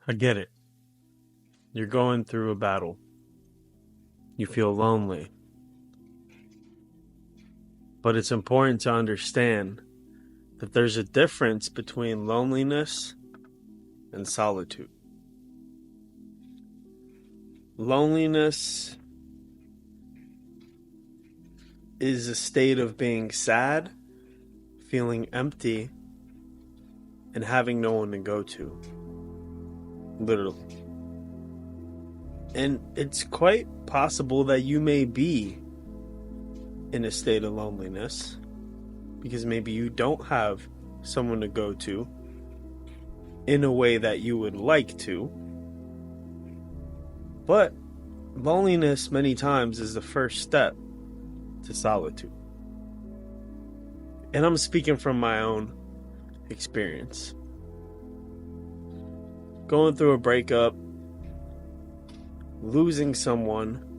I get it. You're going through a battle. You feel lonely. But it's important to understand that there's a difference between loneliness and solitude. Loneliness is a state of being sad, feeling empty, and having no one to go to. Literally. And it's quite possible that you may be in a state of loneliness because maybe you don't have someone to go to in a way that you would like to. But loneliness many times is the first step to solitude. And I'm speaking from my own experience. Going through a breakup, losing someone,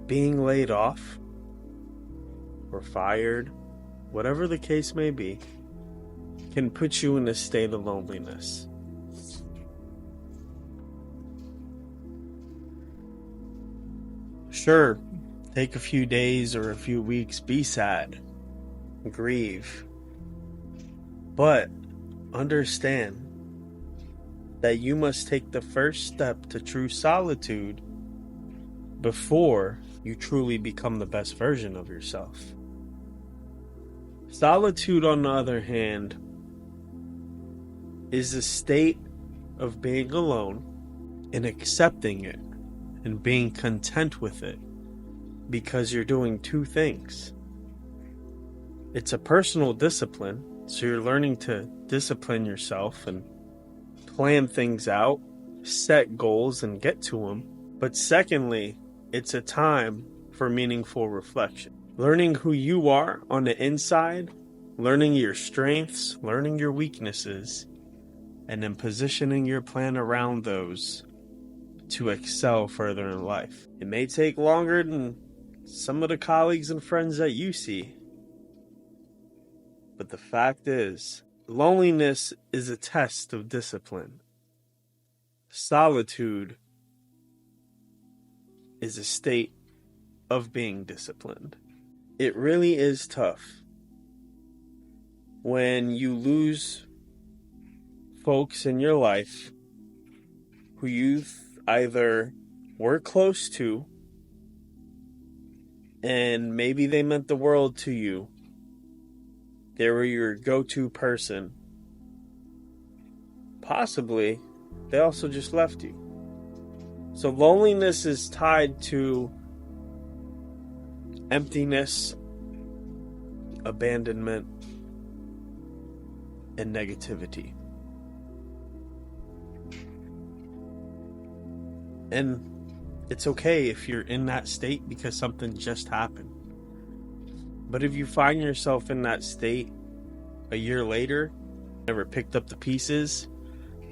being laid off or fired, whatever the case may be, can put you in a state of loneliness. Sure, take a few days or a few weeks, be sad, grieve, but understand that you must take the first step to true solitude before you truly become the best version of yourself. Solitude, on the other hand, is a state of being alone and accepting it and being content with it because you're doing two things. It's a personal discipline, so you're learning to discipline yourself and plan things out, set goals, and get to them. But secondly, it's a time for meaningful reflection. Learning who you are on the inside, learning your strengths, learning your weaknesses, and then positioning your plan around those to excel further in life. It may take longer than some of the colleagues and friends that you see, but the fact is, loneliness is a test of discipline. Solitude is a state of being disciplined. It really is tough when you lose folks in your life who you either were close to and maybe they meant the world to you. They were your go-to person. Possibly, they also just left you. So loneliness is tied to emptiness, abandonment, and negativity. And it's okay if you're in that state because something just happened. But if you find yourself in that state a year later, never picked up the pieces,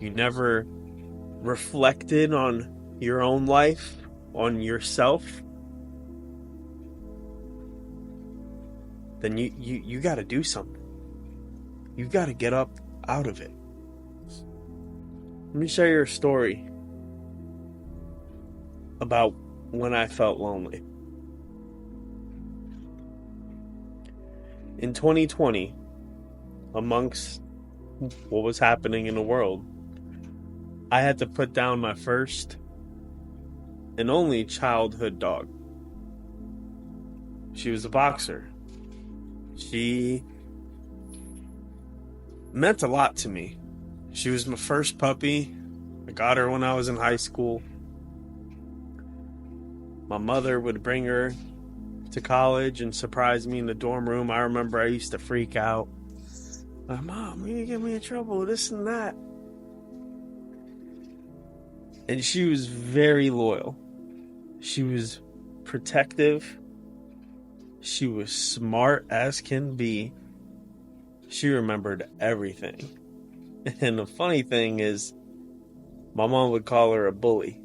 you never reflected on your own life, on yourself, then you got to do something. You got to get up out of it. Let me share you a story about when I felt lonely. In 2020, amongst what was happening in the world, I had to put down my first and only childhood dog. She was a boxer. She meant a lot to me. She was my first puppy. I got her when I was in high school. My mother would bring her to college and surprise me in the dorm room. I remember I used to freak out. Like, Mom, you get me in trouble, this and that. And she was very loyal. She was protective. She was smart as can be. She remembered everything. And the funny thing is, my mom would call her a bully.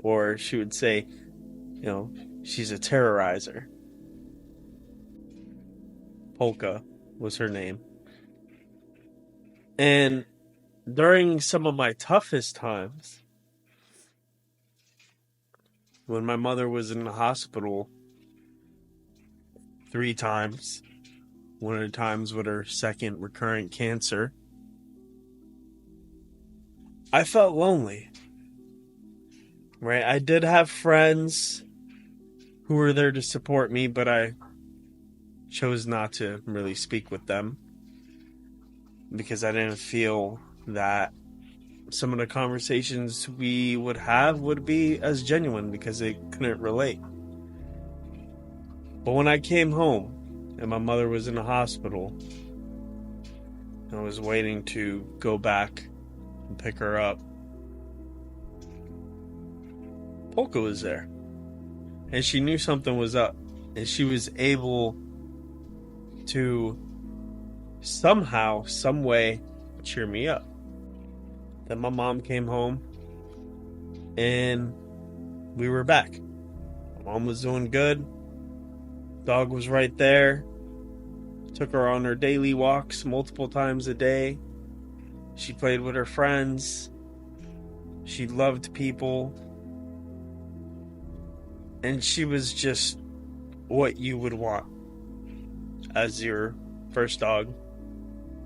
Or she would say, she's a terrorizer. Polka was her name. And during some of my toughest times, when my mother was in the hospital 3 times, one of the times with her second recurrent cancer, I felt lonely. Right? I did have friends who were there to support me, but I chose not to really speak with them because I didn't feel that some of the conversations we would have would be as genuine because they couldn't relate. But when I came home and my mother was in the hospital, I was waiting to go back and pick her up, Polka was there. And she knew something was up. And she was able to somehow, some way, cheer me up. Then my mom came home and we were back. My mom was doing good. Dog was right there. Took her on her daily walks multiple times a day. She played with her friends. She loved people. And she was just what you would want as your first dog.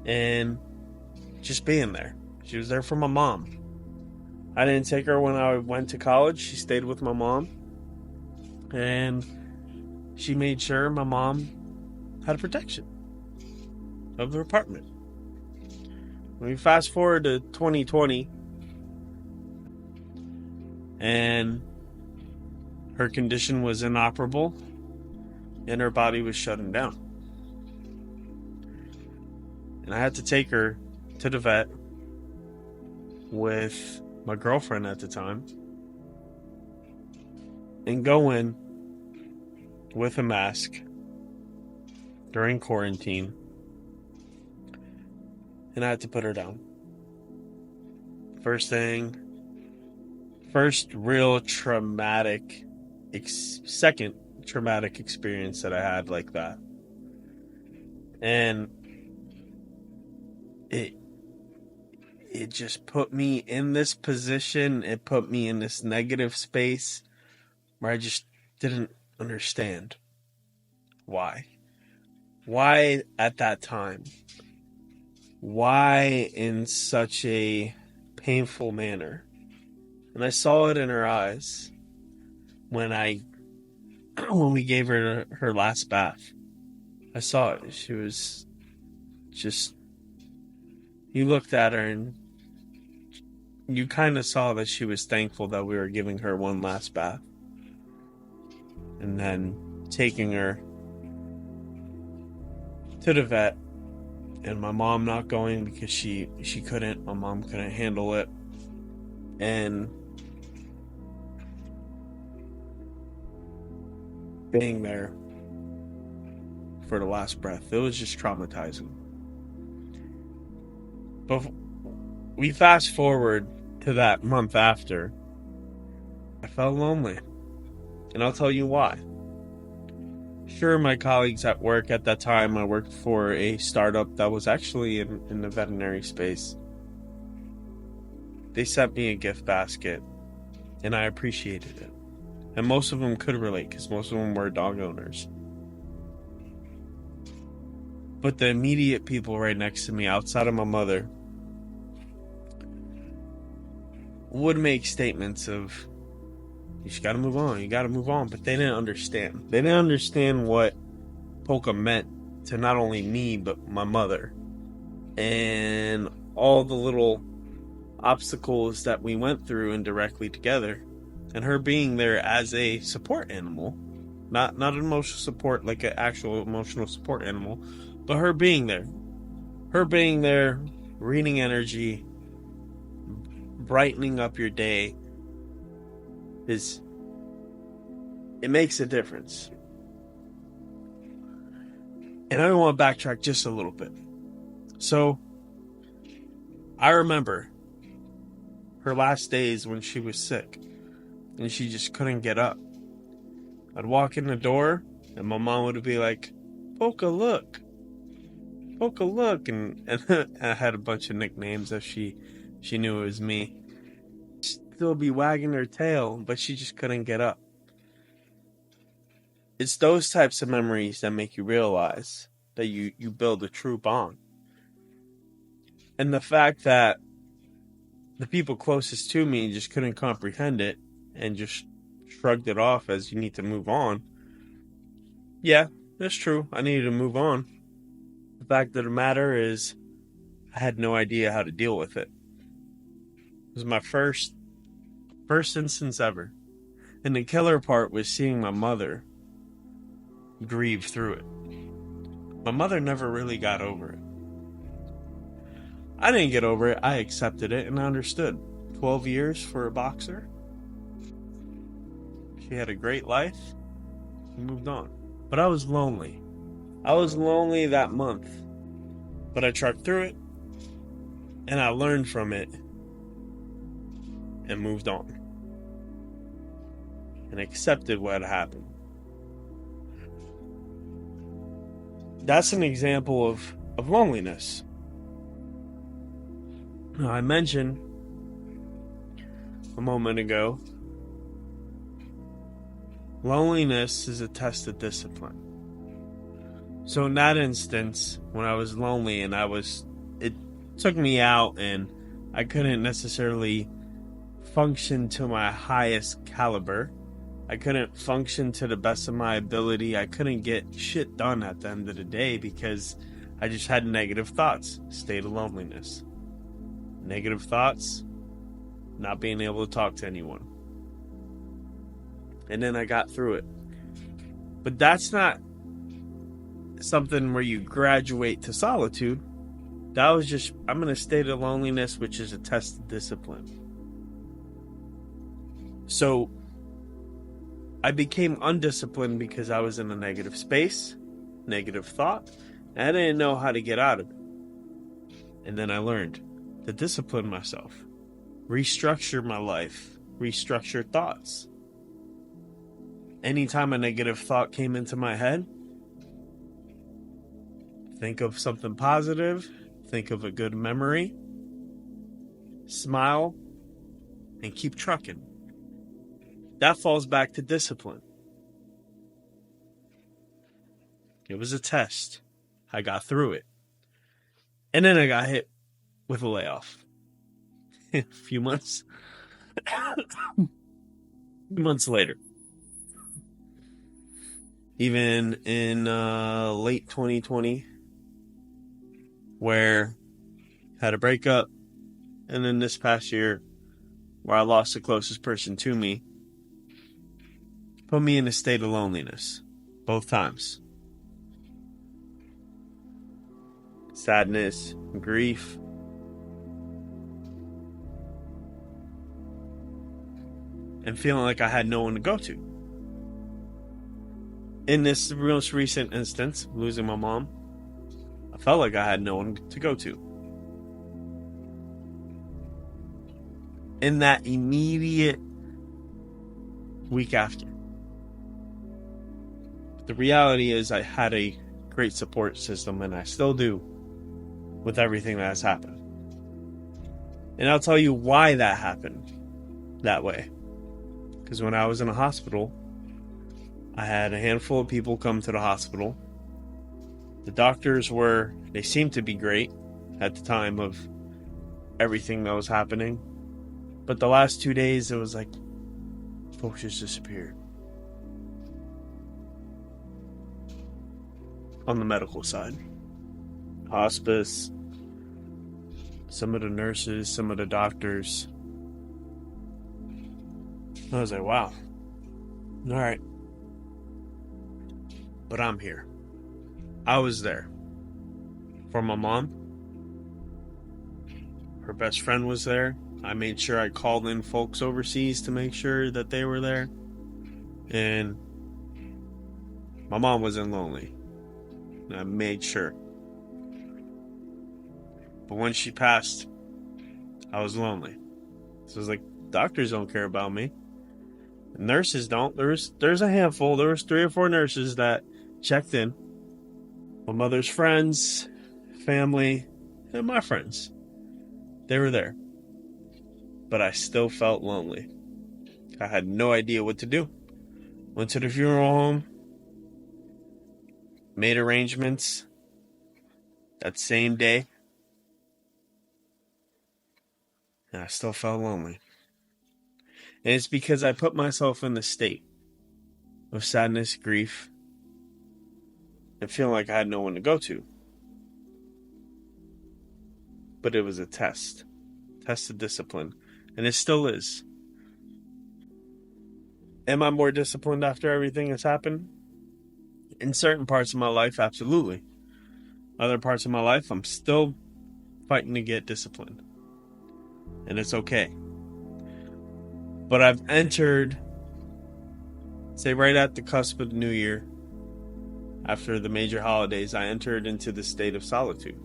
And just being there. She was there for my mom. I didn't take her when I went to college. She stayed with my mom. And she made sure my mom had protection of the apartment. When we fast forward to 2020, and her condition was inoperable, and her body was shutting down. And I had to take her to the vet with my girlfriend at the time and go in with a mask during quarantine, and I had to put her down. First real traumatic, second traumatic experience that I had like that. And it just put me in this position. It put me in this negative space where I just didn't understand why. Why at that time? Why in such a painful manner? And I saw it in her eyes when we gave her her last bath. I saw it. She was just, you looked at her and you kind of saw that she was thankful that we were giving her one last bath. And then taking her to the vet, and my mom not going because she couldn't. My mom couldn't handle it. And being there for the last breath, it was just traumatizing. But we fast forward to that month after, I felt lonely. And I'll tell you why. Sure, my colleagues at work at that time, I worked for a startup that was actually in the veterinary space. They sent me a gift basket, and I appreciated it. And most of them could relate, because most of them were dog owners. But the immediate people right next to me, outside of my mother, would make statements of, you just gotta move on, but they didn't understand. They didn't understand what Polka meant to not only me, but my mother. And all the little obstacles that we went through indirectly together. And her being there as a support animal, not an emotional support, like an actual emotional support animal, but her being there, reading energy, brightening up your day, it makes a difference. And I want to backtrack just a little bit. So I remember her last days when she was sick and she just couldn't get up. I'd walk in the door and my mom would be like, Polka, look, Poca, look. And I had a bunch of nicknames that she knew it was me. She'd still be wagging her tail, but she just couldn't get up. It's those types of memories that make you realize that you build a true bond. And the fact that the people closest to me just couldn't comprehend it and just shrugged it off as you need to move on. Yeah, that's true. I needed to move on. The fact of the matter is, I had no idea how to deal with it. It was my first instance ever. And the killer part was seeing my mother grieve through it. My mother never really got over it. I didn't get over it. I accepted it and I understood. 12 years for a boxer. She had a great life. She moved on. But I was lonely. I was lonely that month. But I trucked through it. And I learned from it. And moved on. And accepted what had happened. That's an example of loneliness. Now, I mentioned a moment ago, loneliness is a test of discipline. So in that instance, when I was lonely and it took me out and I couldn't necessarily function to my highest caliber. I couldn't function to the best of my ability. I couldn't get shit done at the end of the day because I just had negative thoughts. State of loneliness. Negative thoughts. Not being able to talk to anyone. And then I got through it. But that's not something where you graduate to solitude. That was just, I'm in a state of loneliness, which is a test of discipline. So I became undisciplined because I was in a negative space, negative thought, and I didn't know how to get out of it. And then I learned to discipline myself, restructure my life, restructure thoughts. Anytime a negative thought came into my head, think of something positive, think of a good memory, smile, and keep trucking. That falls back to discipline. It was a test. I got through it. And then I got hit with a layoff. A few months later. Even in late 2020, where I had a breakup, and then this past year, where I lost the closest person to me, put me in a state of loneliness, both times. Sadness, grief. And feeling like I had no one to go to. In this most recent instance, losing my mom, I felt like I had no one to go to. In that immediate week after. The reality is I had a great support system, and I still do, with everything that has happened. And I'll tell you why that happened that way. Because when I was in a hospital, I had a handful of people come to the hospital. The doctors they seemed to be great at the time of everything that was happening. But the last 2 days, it was like, folks just disappeared. On the medical side. Hospice, some of the nurses, some of the doctors. I was like, wow. All right. But I'm here. I was there. For my mom. Her best friend was there. I made sure I called in folks overseas to make sure that they were there. And my mom wasn't lonely. I made sure. But when she passed, I was lonely. So I was like, doctors don't care about me. Nurses don't. There's a handful. There was 3 or 4 nurses that checked in. My mother's friends, family, and my friends. They were there. But I still felt lonely. I had no idea what to do. Went to the funeral home, made arrangements that same day, and I still felt lonely. And it's because I put myself in the state of sadness, grief, and feeling like I had no one to go to. But it was a test of discipline, and it still is. Am I more disciplined after everything has happened? In certain parts of my life, absolutely. Other parts of my life, I'm still fighting to get disciplined. And it's okay. But I've entered, say right at the cusp of the new year, after the major holidays, I entered into the state of solitude.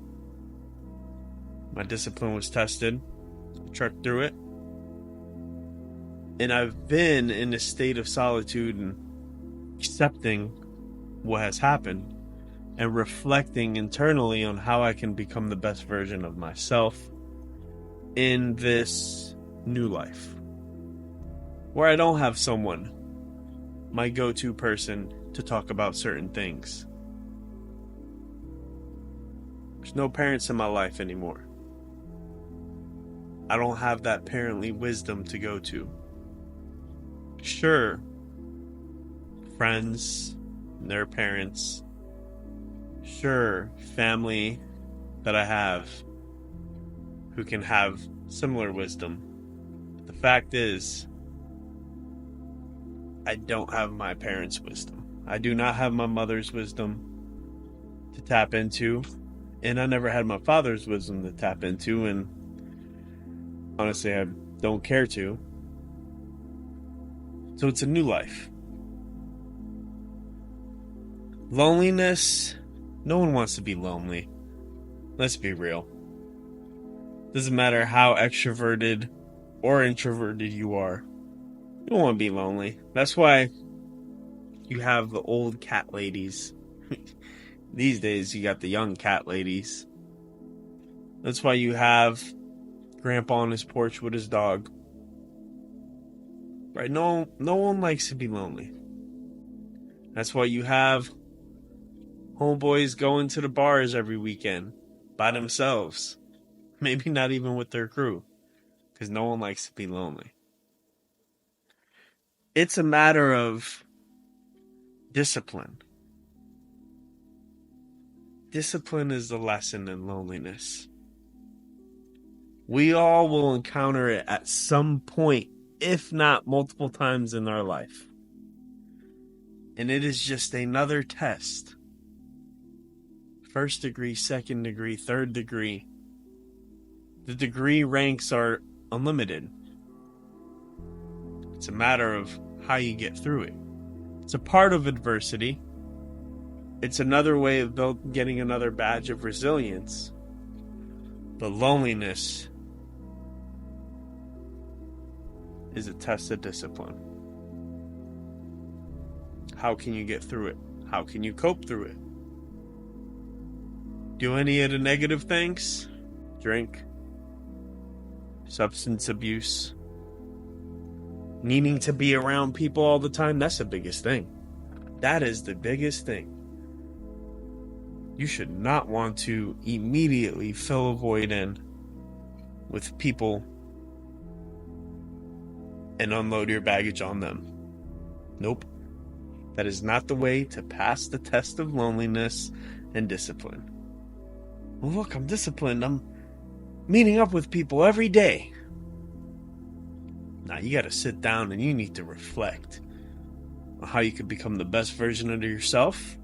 My discipline was tested. I trekked through it. And I've been in a state of solitude and accepting what has happened and reflecting internally on how I can become the best version of myself in this new life, where I don't have someone, my go-to person, to talk about certain things. There's no parents in my life anymore. I don't have that parently wisdom to go to. Sure, friends, their parents, sure, family that I have who can have similar wisdom. But the fact is, I don't have my parents' wisdom. I do not have my mother's wisdom to tap into, and I never had my father's wisdom to tap into, and honestly, I don't care to. So it's a new life. Loneliness, no one wants to be lonely. Let's be real. Doesn't matter how extroverted or introverted you are. You don't want to be lonely. That's why you have the old cat ladies. These days you got the young cat ladies. That's why you have Grandpa on his porch with his dog. Right? No one likes to be lonely. That's why you have homeboys going to the bars every weekend by themselves. Maybe not even with their crew. Because no one likes to be lonely. It's a matter of discipline. Discipline is the lesson in loneliness. We all will encounter it at some point, if not multiple times in our life. And it is just another test. First degree, second degree, third degree. The degree ranks are unlimited. It's a matter of how you get through it. It's a part of adversity. It's another way of getting another badge of resilience. But loneliness is a test of discipline. How can you get through it? How can you cope through it? Do any of the negative things? Drink, substance abuse, needing to be around people all the time, that's the biggest thing. That is the biggest thing. You should not want to immediately fill a void in with people and unload your baggage on them. Nope. That is not the way to pass the test of loneliness and discipline. Well, look, I'm disciplined. I'm meeting up with people every day. Now, you got to sit down and you need to reflect on how you could become the best version of yourself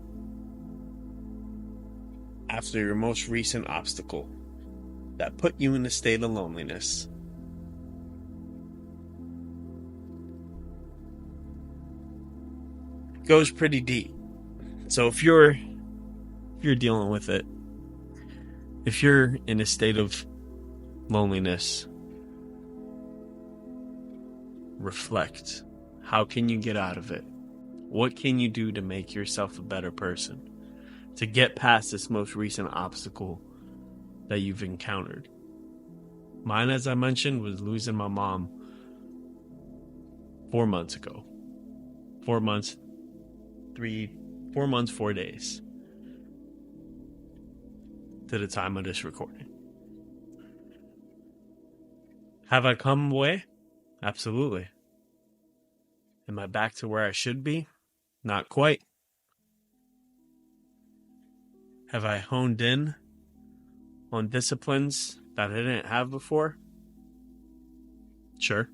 after your most recent obstacle that put you in a state of loneliness. It goes pretty deep. So if you're dealing with it, if you're in a state of loneliness, reflect. How can you get out of it? What can you do to make yourself a better person? To get past this most recent obstacle that you've encountered. Mine, as I mentioned, was losing my mom 4 months ago. 4 months, 4 days to the time of this recording. Have I come away? Absolutely. Am I back to where I should be? Not quite. Have I honed in on disciplines that I didn't have before? Sure.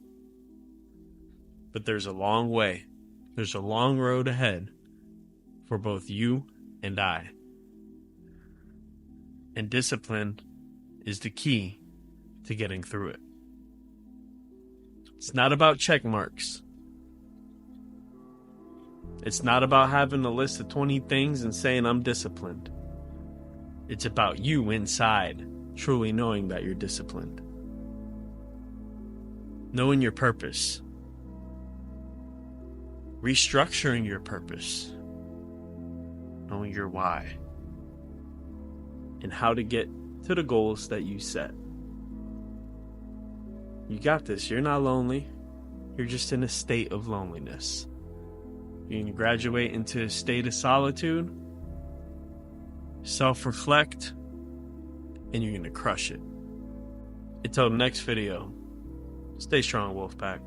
But there's a long way. There's a long road ahead for both you and I. And discipline is the key to getting through it. It's not about check marks. It's not about having a list of 20 things and saying I'm disciplined. It's about you inside truly knowing that you're disciplined. Knowing your purpose. Restructuring your purpose. Knowing your why. And how to get to the goals that you set. You got this. You're not lonely. You're just in a state of loneliness. You can graduate into a state of solitude, self-reflect, and you're going to crush it. Until the next video, stay strong, Wolfpack.